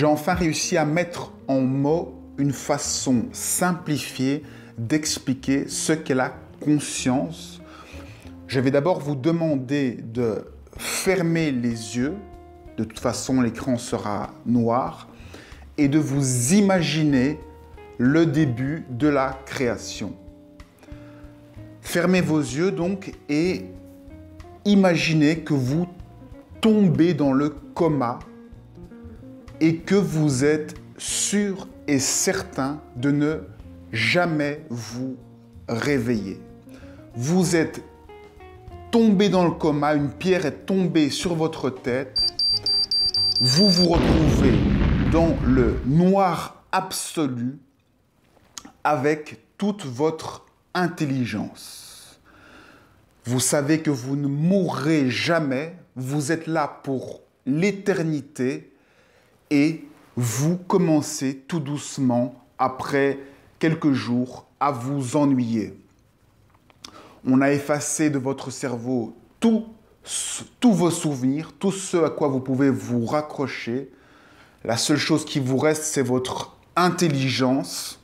j'ai enfin réussi à mettre en mots une façon simplifiée d'expliquer ce qu'est la conscience. Je vais d'abord vous demander de fermer les yeux, de toute façon l'écran sera noir, et de vous imaginer le début de la création. Fermez vos yeux donc et imaginez que vous tombez dans le coma et que vous êtes sûr et certain de ne jamais vous réveiller. Vous êtes tombé dans le coma, une pierre est tombée sur votre tête, vous vous retrouvez dans le noir absolu avec toute votre intelligence. Vous savez que vous ne mourrez jamais, vous êtes là pour l'éternité et vous commencez tout doucement, après quelques jours, à vous ennuyer. On a effacé de votre cerveau tous vos souvenirs, tout ce à quoi vous pouvez vous raccrocher. La seule chose qui vous reste, c'est votre intelligence.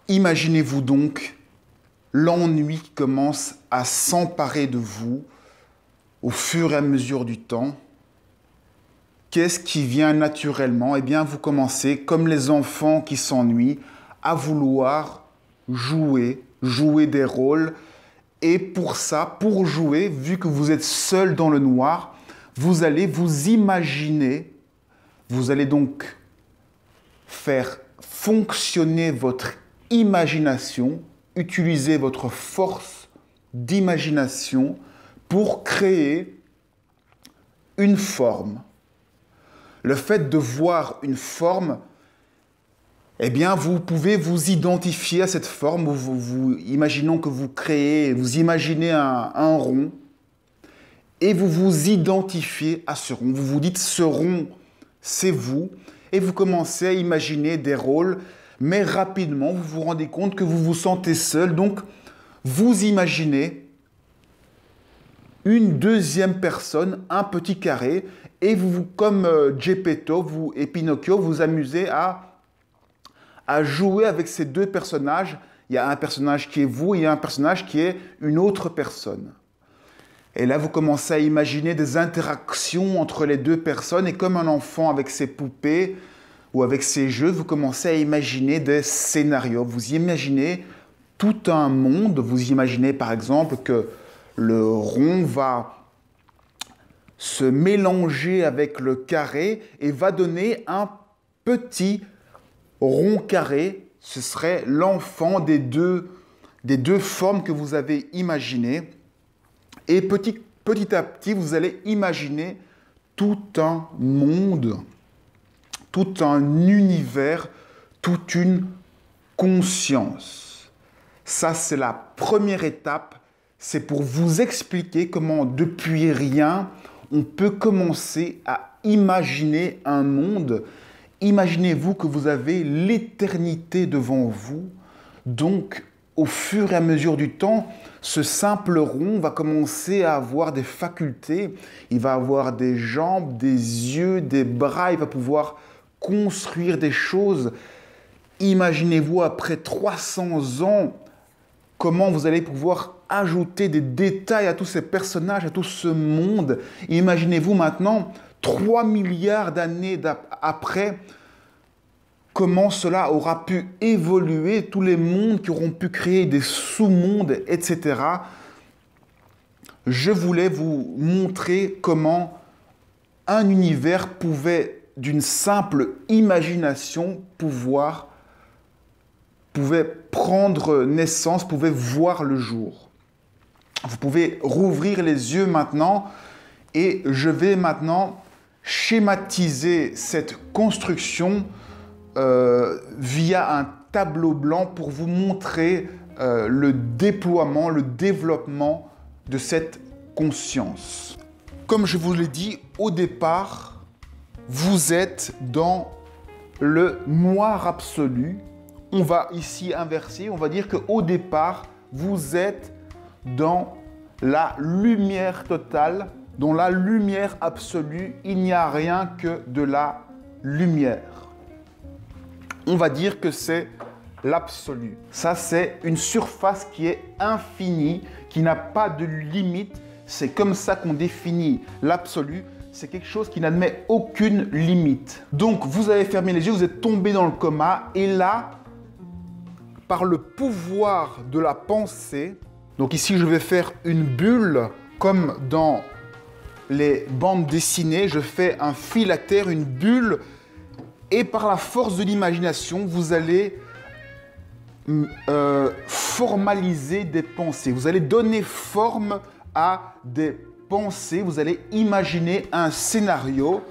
Imaginez-vous donc l'ennui qui commence à s'emparer de vous au fur et à mesure du temps. Qu'est-ce qui vient naturellement? Eh bien, vous commencez, comme les enfants qui s'ennuient, à vouloir jouer des rôles. Et pour ça, pour jouer, vu que vous êtes seul dans le noir, vous allez vous imaginer, vous allez donc faire fonctionner votre imagination, utiliser votre force d'imagination pour créer une forme. Le fait de voir une forme, eh bien, vous pouvez vous identifier à cette forme. Imaginons que vous créez, vous imaginez un rond et vous vous identifiez à ce rond. Vous vous dites, ce rond, c'est vous. Et vous commencez à imaginer des rôles, mais rapidement, vous vous rendez compte que vous vous sentez seul. Donc, vous imaginez une deuxième personne, un petit carré, et vous, comme Geppetto et Pinocchio, vous amusez à jouer avec ces deux personnages. Il y a un personnage qui est vous et il y a un personnage qui est une autre personne. Et là, vous commencez à imaginer des interactions entre les deux personnes. Et comme un enfant avec ses poupées ou avec ses jeux, vous commencez à imaginer des scénarios. Vous imaginez tout un monde. Vous imaginez par exemple que le rond va se mélanger avec le carré et va donner un petit rond carré. Ce serait l'enfant des deux formes que vous avez imaginées. Et petit à petit, vous allez imaginer tout un monde, tout un univers, toute une conscience. Ça, c'est la première étape. C'est pour vous expliquer comment, depuis rien, on peut commencer à imaginer un monde. Imaginez-vous que vous avez l'éternité devant vous. Donc, au fur et à mesure du temps, ce simple rond va commencer à avoir des facultés. Il va avoir des jambes, des yeux, des bras. Il va pouvoir construire des choses. Imaginez-vous après 300 ans, comment vous allez pouvoir ajouter des détails à tous ces personnages, à tout ce monde. Imaginez-vous maintenant, 3 milliards d'années après, comment cela aura pu évoluer, tous les mondes qui auront pu créer des sous-mondes, etc. Je voulais vous montrer comment un univers pouvait, d'une simple imagination, pouvait prendre naissance, pouvait voir le jour. Vous pouvez rouvrir les yeux maintenant et je vais maintenant schématiser cette construction via un tableau blanc pour vous montrer le déploiement, le développement de cette conscience. Comme je vous l'ai dit au départ, vous êtes dans le noir absolu. On va ici inverser, on va dire qu'au départ, vous êtes dans la lumière totale dans la lumière absolue, il n'y a rien que de la lumière. On va dire que c'est l'absolu. Ça, c'est une surface qui est infinie, qui n'a pas de limite. C'est comme ça qu'on définit l'absolu. C'est quelque chose qui n'admet aucune limite. Donc, vous avez fermé les yeux, vous êtes tombé dans le coma. Et là, par le pouvoir de la pensée, donc ici, je vais faire une bulle, comme dans les bandes dessinées. Je fais un fil à terre, une bulle. Et par la force de l'imagination, vous allez formaliser des pensées. Vous allez donner forme à des pensées. Vous allez imaginer un scénario.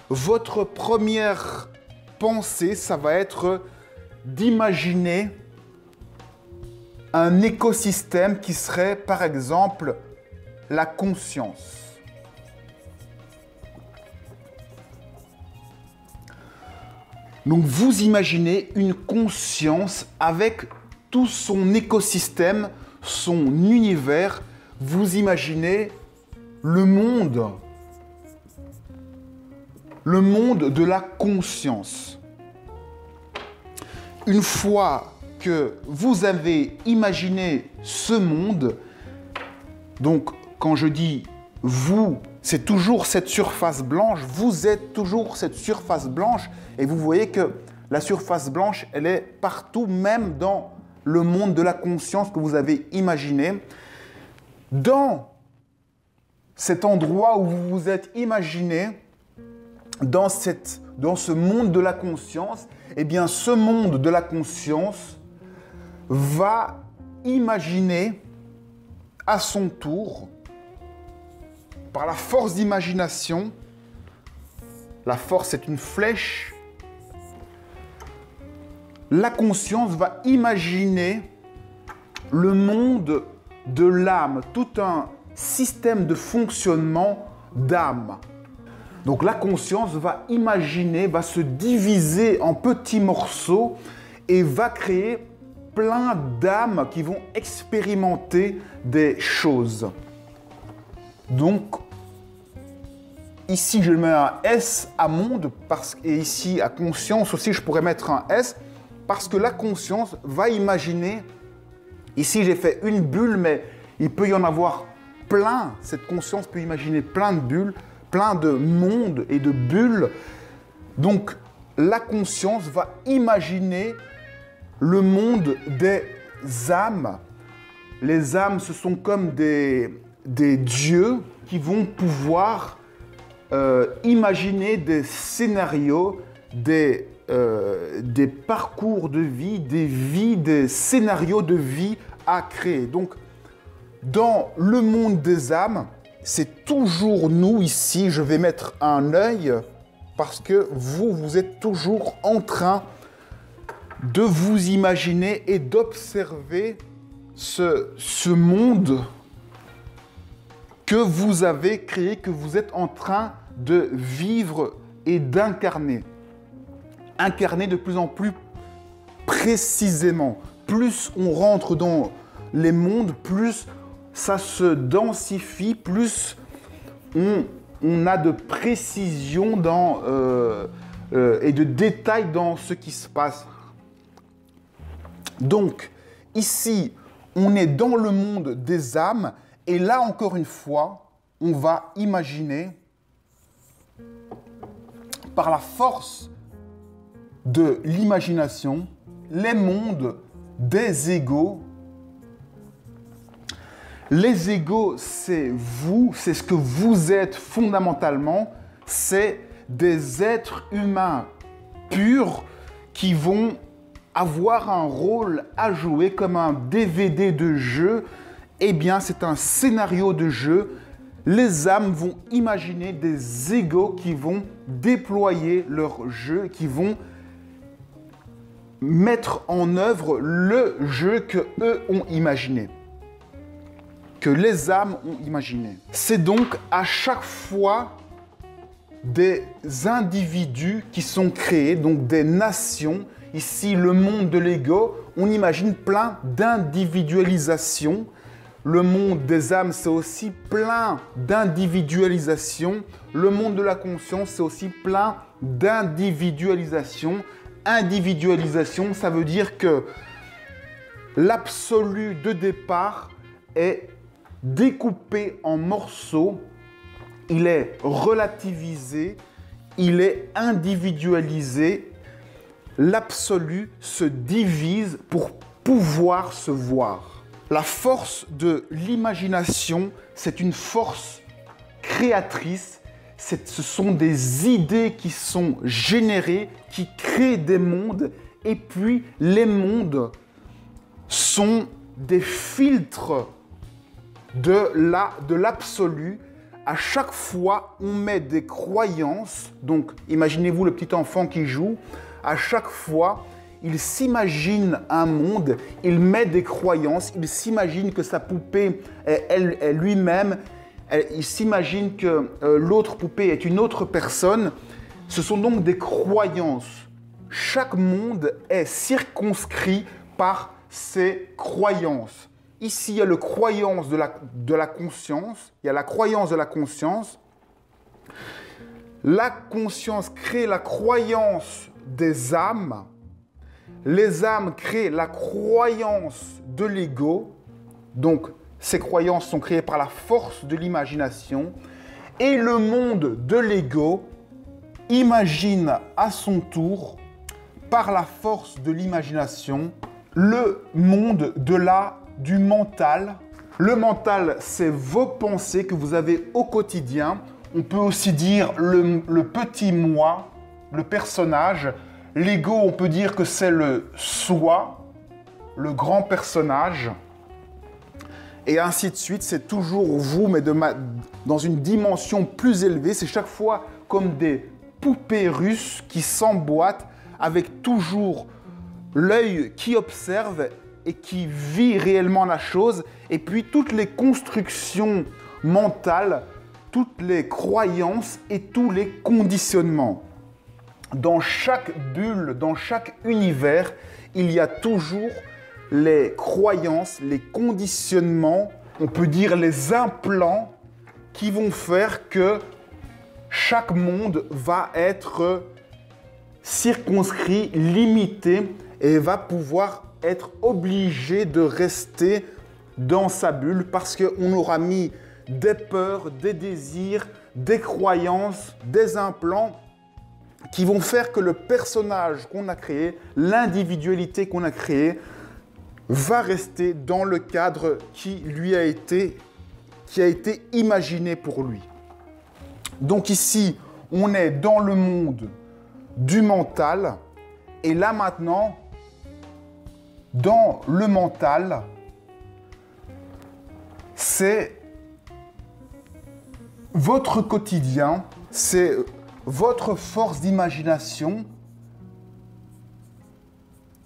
Votre première pensée, ça va être d'imaginer un écosystème qui serait, par exemple, la conscience. Donc, vous imaginez une conscience avec tout son écosystème, son univers. Vous imaginez le monde de la conscience. Une fois que vous avez imaginé ce monde, donc quand je dis vous, c'est toujours cette surface blanche, vous êtes toujours cette surface blanche, et vous voyez que la surface blanche, elle est partout, même dans le monde de la conscience que vous avez imaginé. Dans cet endroit où vous vous êtes imaginé, dans ce monde de la conscience, eh bien, ce monde de la conscience va imaginer à son tour, par la force d'imagination, la force est une flèche, la conscience va imaginer le monde de l'âme, tout un système de fonctionnement d'âme. Donc la conscience va imaginer, va se diviser en petits morceaux et va créer plein d'âmes qui vont expérimenter des choses. Donc, ici je mets un S à monde, et ici à conscience aussi je pourrais mettre un S, parce que la conscience va imaginer, ici j'ai fait une bulle, mais il peut y en avoir plein, cette conscience peut imaginer plein de bulles, plein de mondes et de bulles. Donc la conscience va imaginer le monde des âmes. Les âmes, ce sont comme des dieux qui vont pouvoir imaginer des scénarios, des parcours de vie, des scénarios de vie à créer. Donc, dans le monde des âmes, c'est toujours nous ici. Je vais mettre un œil parce que vous êtes toujours en train de vous imaginer et d'observer ce monde que vous avez créé, que vous êtes en train de vivre et d'incarner. Incarner de plus en plus précisément. Plus on rentre dans les mondes, plus ça se densifie, plus on a de précision et de détails dans ce qui se passe. Donc, ici, on est dans le monde des âmes, et là, encore une fois, on va imaginer, par la force de l'imagination, les mondes des égos. Les égos, c'est vous, c'est ce que vous êtes fondamentalement, c'est des êtres humains purs qui vont avoir un rôle à jouer comme un DVD de jeu. Eh bien, c'est un scénario de jeu. Les âmes vont imaginer des égos qui vont déployer leur jeu, qui vont mettre en œuvre le jeu que eux ont imaginé, que les âmes ont imaginé. C'est donc à chaque fois des individus qui sont créés, donc des nations. Ici, le monde de l'ego, on imagine plein d'individualisation, Le monde des âmes, c'est aussi plein d'individualisation. Le monde de la conscience, c'est aussi plein d'individualisation. Individualisation, ça veut dire que l'absolu de départ est découpé en morceaux, il est relativisé, il est individualisé. L'absolu se divise pour pouvoir se voir. La force de l'imagination, c'est une force créatrice. Ce sont des idées qui sont générées, qui créent des mondes. Et puis, les mondes sont des filtres de l'absolu. À chaque fois, on met des croyances. Donc, imaginez-vous le petit enfant qui joue. À chaque fois, il s'imagine un monde, il met des croyances, il s'imagine que sa poupée est lui-même, il s'imagine que l'autre poupée est une autre personne. Ce sont donc des croyances. Chaque monde est circonscrit par ses croyances. Ici, il y a la croyance de la conscience. Il y a la croyance de la conscience. La conscience crée la croyance des âmes. Les âmes créent la croyance de l'ego. Donc, ces croyances sont créées par la force de l'imagination. Et le monde de l'ego imagine à son tour, par la force de l'imagination, le monde du mental. Le mental, c'est vos pensées que vous avez au quotidien. On peut aussi dire le petit moi, le personnage. L'ego, on peut dire que c'est le soi, le grand personnage. Et ainsi de suite, c'est toujours vous, mais dans une dimension plus élevée. C'est chaque fois comme des poupées russes qui s'emboîtent avec toujours l'œil qui observe et qui vit réellement la chose. Et puis toutes les constructions mentales, toutes les croyances et tous les conditionnements. Dans chaque bulle, dans chaque univers, il y a toujours les croyances, les conditionnements, on peut dire les implants qui vont faire que chaque monde va être circonscrit, limité et va pouvoir être obligé de rester dans sa bulle parce qu'on aura mis des peurs, des désirs, des croyances, des implants qui vont faire que le personnage qu'on a créé, l'individualité qu'on a créée, va rester dans le cadre qui a été imaginé pour lui. Donc ici, on est dans le monde du mental. Et là maintenant, dans le mental, c'est votre quotidien, c'est votre force d'imagination,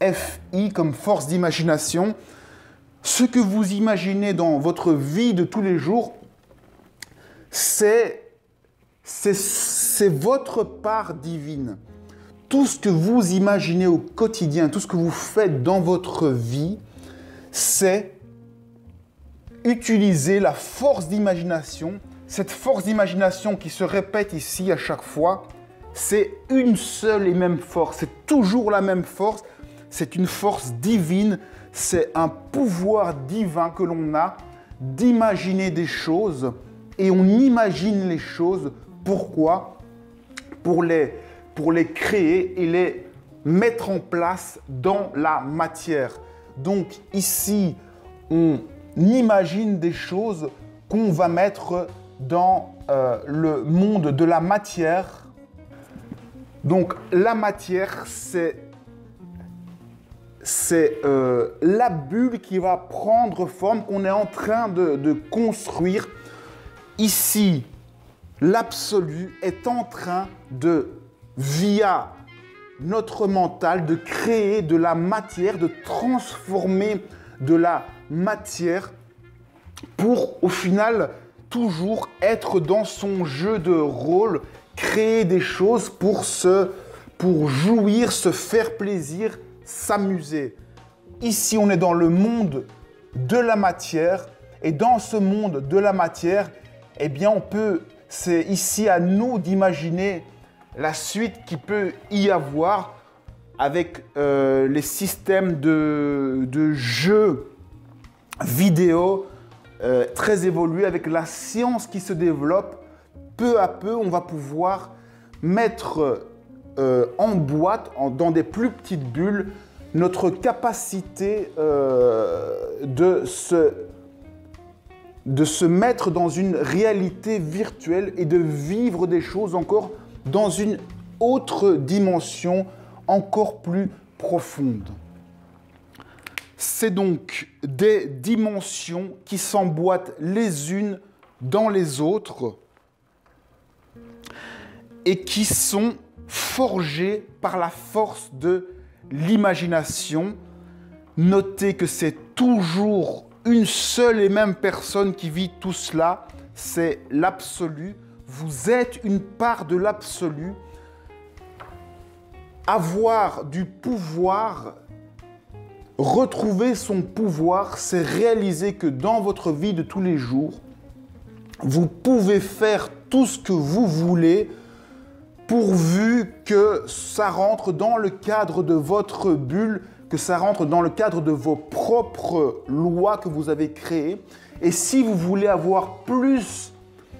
FI comme force d'imagination, ce que vous imaginez dans votre vie de tous les jours, c'est votre part divine. Tout ce que vous imaginez au quotidien, tout ce que vous faites dans votre vie, c'est utiliser la force d'imagination. Cette force d'imagination qui se répète ici à chaque fois, c'est une seule et même force. C'est toujours la même force. C'est une force divine. C'est un pouvoir divin que l'on a d'imaginer des choses. Et on imagine les choses. Pourquoi ? Pour les créer et les mettre en place dans la matière. Donc ici, on imagine des choses qu'on va mettre dans le monde de la matière. Donc la matière, c'est la bulle qui va prendre forme, qu'on est en train de construire. Ici, l'absolu est en train de, via notre mental, de créer de la matière, de transformer de la matière pour, au final, toujours être dans son jeu de rôle, créer des choses pour jouir, se faire plaisir, s'amuser. Ici, on est dans le monde de la matière Et dans ce monde de la matière, eh bien, c'est ici à nous d'imaginer la suite qui peut y avoir avec les systèmes de jeux vidéo très évolués, avec la science qui se développe. Peu à peu, on va pouvoir mettre en boîte, dans des plus petites bulles, notre capacité de se mettre dans une réalité virtuelle et de vivre des choses encore dans une autre dimension encore plus profonde. C'est donc des dimensions qui s'emboîtent les unes dans les autres et qui sont forgées par la force de l'imagination. Notez que c'est toujours une seule et même personne qui vit tout cela, c'est l'absolu. Vous êtes une part de l'absolu. Avoir du pouvoir, retrouver son pouvoir, c'est réaliser que dans votre vie de tous les jours, vous pouvez faire tout ce que vous voulez pourvu que ça rentre dans le cadre de votre bulle, que ça rentre dans le cadre de vos propres lois que vous avez créées. Et si vous voulez avoir plus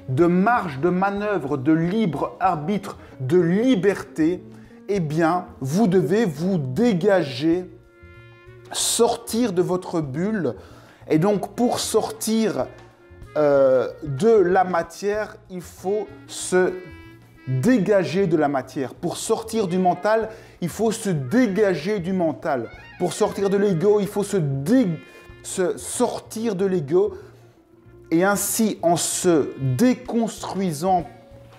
de marge de manœuvre, de libre arbitre, de liberté, eh bien, vous devez vous dégager, sortir de votre bulle. Et donc, pour sortir de la matière, il faut se dégager de la matière. Pour sortir du mental, il faut se dégager du mental. Pour sortir de l'ego, il faut se sortir de l'ego. Et ainsi, en se déconstruisant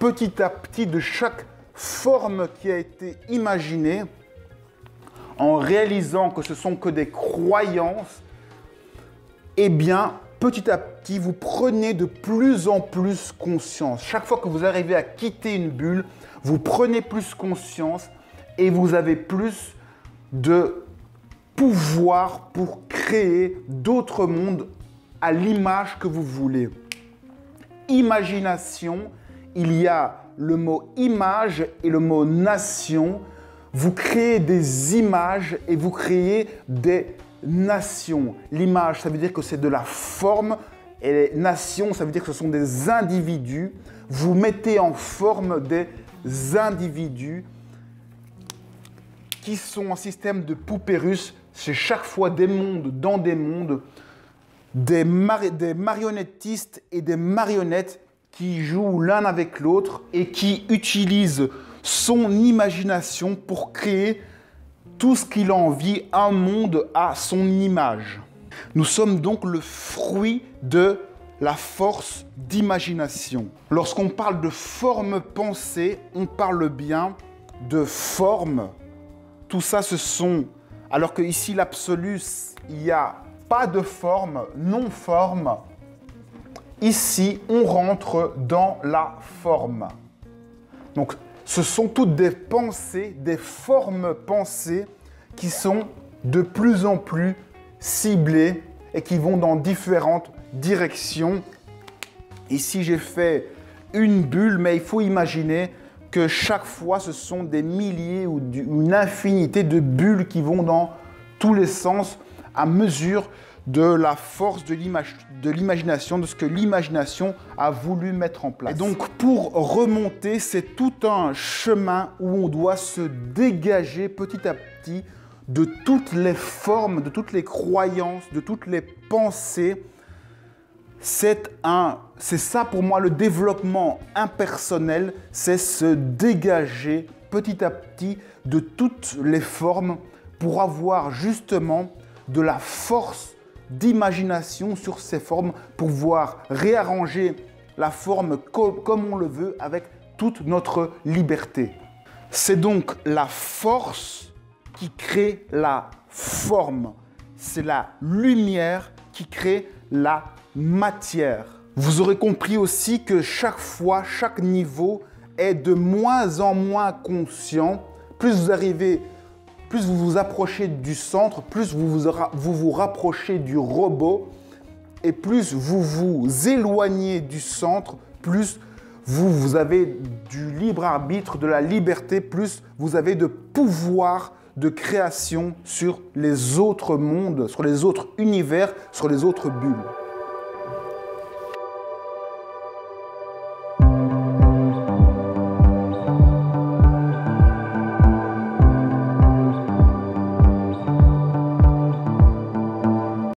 petit à petit de chaque forme qui a été imaginée, en réalisant que ce ne sont que des croyances, eh bien, petit à petit, vous prenez de plus en plus conscience. Chaque fois que vous arrivez à quitter une bulle, vous prenez plus conscience et vous avez plus de pouvoir pour créer d'autres mondes à l'image que vous voulez. Imagination, il y a le mot image et le mot nation. Vous créez des images et vous créez des nations. L'image, ça veut dire que c'est de la forme, et les nations, ça veut dire que ce sont des individus. Vous mettez en forme des individus qui sont un système de poupées russes. C'est chaque fois des mondes dans des mondes, des marionnettistes et des marionnettes qui jouent l'un avec l'autre et qui utilisent son imagination pour créer tout ce qu'il a envie, un monde à son image. Nous sommes donc le fruit de la force d'imagination. Lorsqu'on parle de forme pensée, on parle bien de forme. Tout ça, ce sont... Alors que ici, l'absolu, il n'y a pas de forme, non-forme. Ici, on rentre dans la forme. Donc, ce sont toutes des pensées, des formes pensées qui sont de plus en plus ciblées et qui vont dans différentes directions. Ici, j'ai fait une bulle, mais il faut imaginer que chaque fois, ce sont des milliers ou une infinité de bulles qui vont dans tous les sens à mesure de la force de l'imagination, de ce que l'imagination a voulu mettre en place. Et donc, pour remonter, c'est tout un chemin où on doit se dégager petit à petit de toutes les formes, de toutes les croyances, de toutes les pensées. C'est ça pour moi le développement impersonnel, c'est se dégager petit à petit de toutes les formes pour avoir justement de la force d'imagination sur ces formes, pour pouvoir réarranger la forme comme on le veut avec toute notre liberté. C'est donc la force qui crée la forme. C'est la lumière qui crée la matière. Vous aurez compris aussi que chaque fois, chaque niveau est de moins en moins conscient. Plus vous vous approchez du centre, plus vous vous rapprochez du robot. Et plus vous vous éloignez du centre, plus vous avez du libre arbitre, de la liberté, plus vous avez de pouvoir de création sur les autres mondes, sur les autres univers, sur les autres bulles.